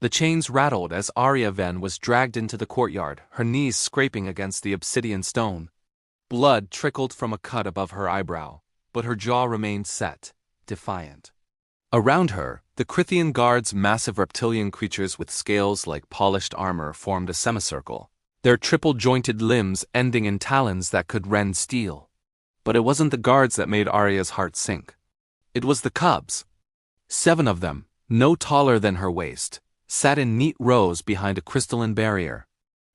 The chains rattled as Arya Ven was dragged into the courtyard, her knees scraping against the obsidian stone. Blood trickled from a cut above her eyebrow, but her jaw remained set, defiant. Around her, the Crithian guards, massive reptilian creatures with scales like polished armor, formed a semicircle, their triple-jointed limbs ending in talons that could rend steel. But it wasn't the guards that made Arya's heart sink. It was the cubs. 7 of them, no taller than her waist, sat in neat rows behind a crystalline barrier.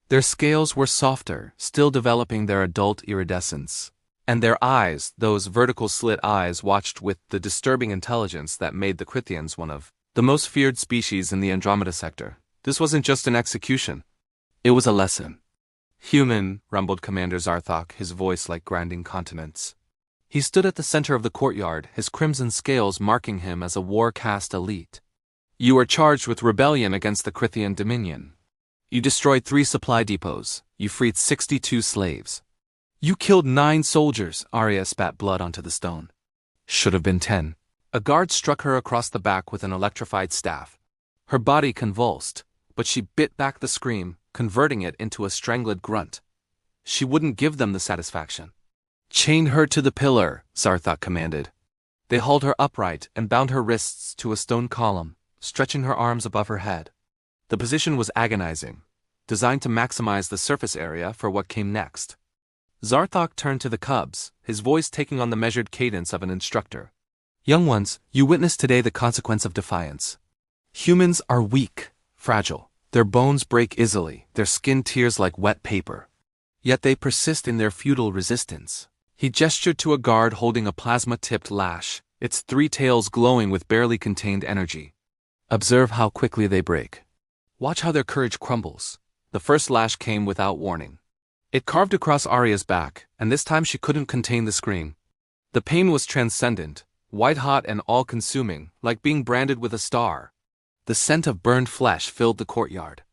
Their scales were softer, still developing their adult iridescence. And their eyes, those vertical slit eyes, watched with the disturbing intelligence that made the Crithians one of the most feared species in the Andromeda sector. This wasn't just an execution. It was a lesson. "Human," rumbled Commander Zarthok, his voice like grinding continents. He stood at the center of the courtyard, his crimson scales marking him as a war-caste elite. "You are charged with rebellion against the Crithian Dominion. You destroyed 3 supply depots. You freed 62 slaves. You killed 9 soldiers." Arya spat blood onto the stone. "Should have been 10. A guard struck her across the back with an electrified staff. Her body convulsed, but she bit back the scream, converting it into a strangled grunt. She wouldn't give them the satisfaction. "Chain her to the pillar," Zarthok commanded. They hauled her upright and bound her wrists to a stone column, stretching her arms above her head. The position was agonizing, designed to maximize the surface area for what came next. Zarthok turned to the cubs, his voice taking on the measured cadence of an instructor. "Young ones, you witnessed today the consequence of defiance. Humans are weak, fragile. Their bones break easily, their skin tears like wet paper. Yet they persist in their futile resistance." He gestured to a guard holding a plasma-tipped lash, its 3 tails glowing with barely contained energy. "Observe how quickly they break. Watch how their courage crumbles." The first lash came without warning. It carved across Arya's back, and this time she couldn't contain the scream. The pain was transcendent, white-hot and all-consuming, like being branded with a star. The scent of burned flesh filled the courtyard.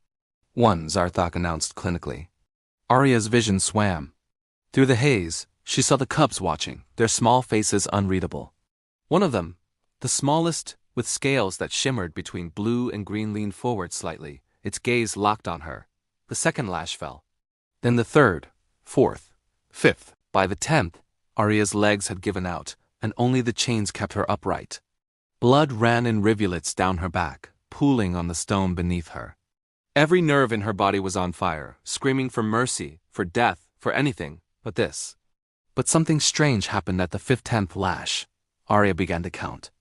"1," Zarthok announced clinically. Arya's vision swam. Through the haze, she saw the cubs watching, their small faces unreadable. One of them, the smallest, with scales that shimmered between blue and green, leaned forward slightly, its gaze locked on her. The second lash fell. Then the 3rd, 4th, 5th. By the 10th, Arya's legs had given out, and only the chains kept her upright. Blood ran in rivulets down her back, pooling on the stone beneath her. Every nerve in her body was on fire, screaming for mercy, for death, for anything but this. But something strange happened at the 10th lash. Arya began to count.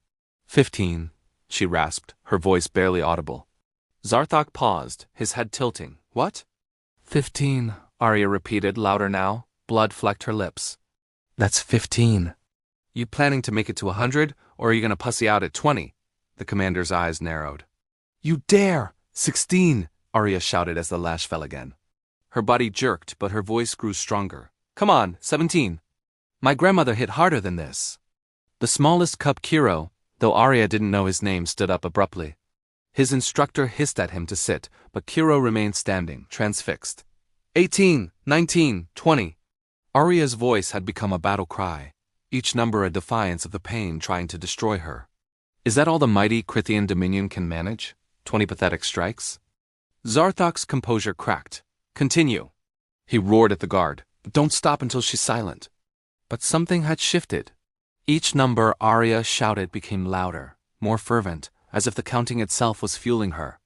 15, she rasped, her voice barely audible. Zarthok paused, his head tilting. "What?" 15, Arya repeated, louder now. Blood flecked her lips. "That's 15. You planning to make it to 100, or are you gonna pussy out at 20? The commander's eyes narrowed. "You dare! 16, Arya shouted as the lash fell again. Her body jerked, but her voice grew stronger. "Come on, 17. My grandmother hit harder than this." The smallest cub, Kiro, though Arya didn't know his name, stood up abruptly. His instructor hissed at him to sit, but Kiro remained standing, transfixed. 18, 19, 20. Arya's voice had become a battle cry, each number a defiance of the pain trying to destroy her. Is that all the mighty Crithian Dominion can manage? 20 pathetic strikes? Zarthok's composure cracked. "Continue." He roared at the guard. "Don't stop until she's silent." But something had shifted. Each number Arya shouted became louder, more fervent, as if the counting itself was fueling her.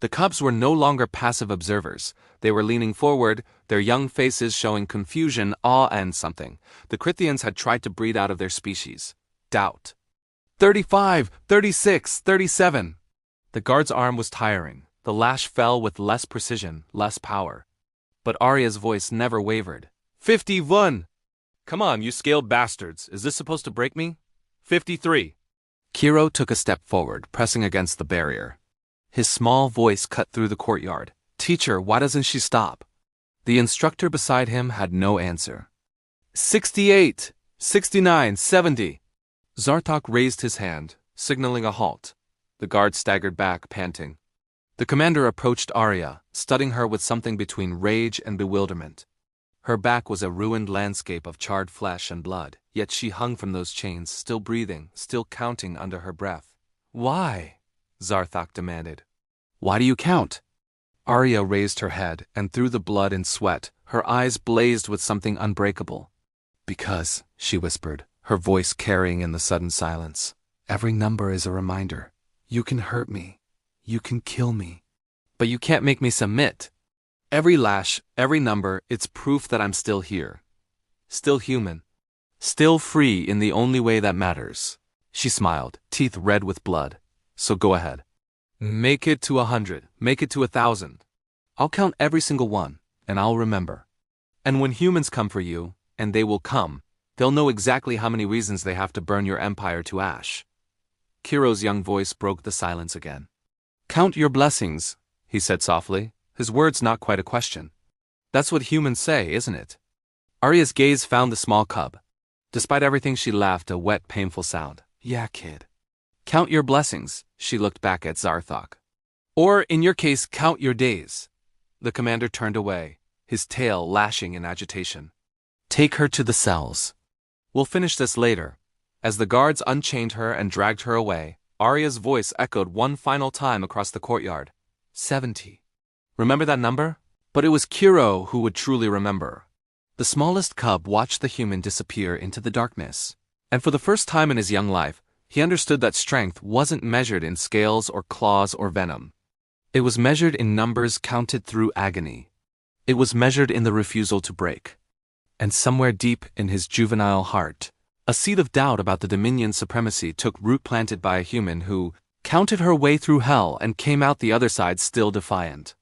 The cubs were no longer passive observers. They were leaning forward, their young faces showing confusion, awe, and something the Crithians had tried to breed out of their species: doubt. 35, 36, 37. The guard's arm was tiring. The lash fell with less precision, less power. But Arya's voice never wavered. 51. "Come on, you scaled bastards. Is this supposed to break me?" 53. Kiro took a step forward, pressing against the barrier. His small voice cut through the courtyard. "Teacher, why doesn't she stop?" The instructor beside him had no answer. 68, 69, 70. Zarthok raised his hand, signaling a halt. The guard staggered back, panting. The commander approached Arya, studying her with something between rage and bewilderment. Her back was a ruined landscape of charred flesh and blood, yet she hung from those chains, still breathing, still counting under her breath. "Why?" Zarthok demanded. Why do you count? Arya raised her head, and through the blood and sweat, her eyes blazed with something unbreakable. Because, she whispered, her voice carrying in the sudden silence, every number is a reminder. You can hurt me. You can kill me. But you can't make me submit. Every lash, every number, it's proof that I'm still here. Still human. Still free in the only way that matters. She smiled, teeth red with blood. So go ahead. Make it to 100. Make it to 1,000. I'll count every single one, and I'll remember. And when humans come for you, and they will come, they'll know exactly how many reasons they have to burn your empire to ash. Kiro's young voice broke the silence again. Count your blessings, he said softly, his words not quite a question. That's what humans say, isn't it? Arya's gaze found the small cub. Despite everything, she laughed a wet, painful sound. Yeah, kid. Count your blessings, she looked back at Zarthok. Or, in your case, count your days. The commander turned away, his tail lashing in agitation. Take her to the cells. We'll finish this later. As the guards unchained her and dragged her away, Arya's voice echoed one final time across the courtyard. 70. Remember that number? But it was Kiro who would truly remember. The smallest cub watched the human disappear into the darkness. And for the first time in his young life, he understood that strength wasn't measured in scales or claws or venom. It was measured in numbers counted through agony. It was measured in the refusal to break. And somewhere deep in his juvenile heart, a seed of doubt about the Dominion's supremacy took root, planted by a human who counted her way through hell and came out the other side still defiant.